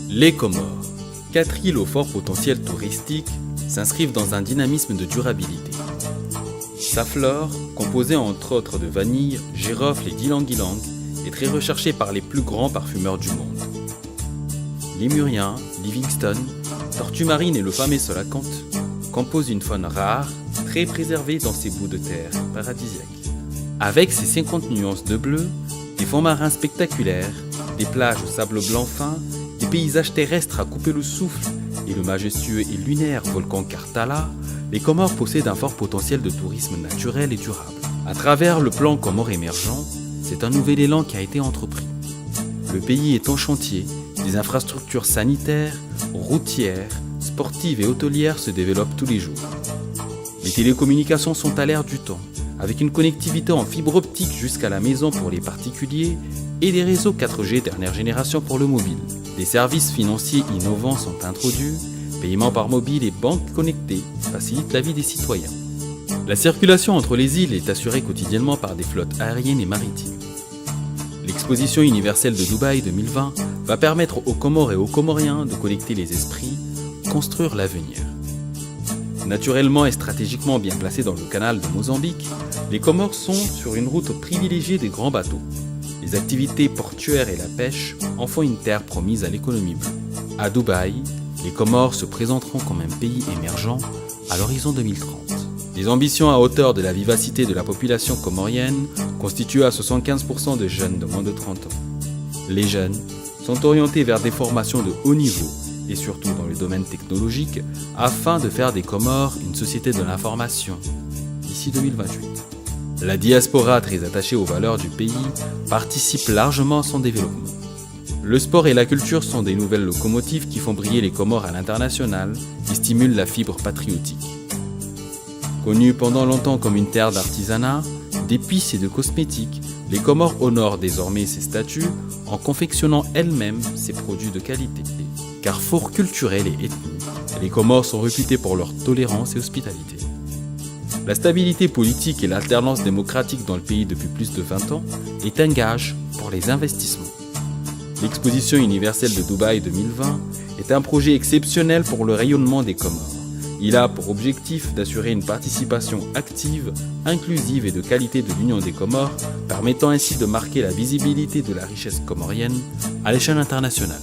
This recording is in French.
Les Comores, 4 îles au fort potentiel touristique, s'inscrivent dans un dynamisme de durabilité. Sa flore, composée entre autres de vanille, girofle et d'ylang-ylang, est très recherchée par les plus grands parfumeurs du monde. Lémurien, Livingstone, tortues marines et le fameux solacanthe composent une faune rare, très préservée dans ces bouts de terre paradisiaques. Avec ses 50 nuances de bleu, des fonds marins spectaculaires, des plages au sable blanc fin, des paysages terrestres à couper le souffle et le majestueux et lunaire volcan Karthala, les Comores possèdent un fort potentiel de tourisme naturel et durable. À travers le plan Comores émergent, c'est un nouvel élan qui a été entrepris. Le pays est en chantier, des infrastructures sanitaires, routières, sportives et hôtelières se développent tous les jours. Les télécommunications sont à l'ère du temps, avec une connectivité en fibre optique jusqu'à la maison pour les particuliers et des réseaux 4G dernière génération pour le mobile. Des services financiers innovants sont introduits, paiement par mobile et banques connectées facilitent la vie des citoyens. La circulation entre les îles est assurée quotidiennement par des flottes aériennes et maritimes. L'exposition universelle de Dubaï 2020 va permettre aux Comores et aux Comoriens de connecter les esprits, construire l'avenir. Naturellement et stratégiquement bien placés dans le canal de Mozambique, les Comores sont sur une route privilégiée des grands bateaux. Les activités portuaires et la pêche en font une terre promise à l'économie bleue. À Dubaï, les Comores se présenteront comme un pays émergent à l'horizon 2030. Les ambitions à hauteur de la vivacité de la population comorienne constituent à 75% de jeunes de moins de 30 ans. Les jeunes sont orientés vers des formations de haut niveau et surtout dans le domaine technologique afin de faire des Comores une société de l'information d'ici 2028. La diaspora, très attachée aux valeurs du pays, participe largement à son développement. Le sport et la culture sont des nouvelles locomotives qui font briller les Comores à l'international et stimulent la fibre patriotique. Connue pendant longtemps comme une terre d'artisanat, d'épices et de cosmétiques, les Comores honorent désormais ses statuts en confectionnant elles-mêmes ses produits de qualité. Carrefour culturel et ethnique, les Comores sont réputés pour leur tolérance et hospitalité. La stabilité politique et l'alternance démocratique dans le pays depuis plus de 20 ans est un gage pour les investissements. L'exposition universelle de Dubaï 2020 est un projet exceptionnel pour le rayonnement des Comores. Il a pour objectif d'assurer une participation active, inclusive et de qualité de l'Union des Comores, permettant ainsi de marquer la visibilité de la richesse comorienne à l'échelle internationale.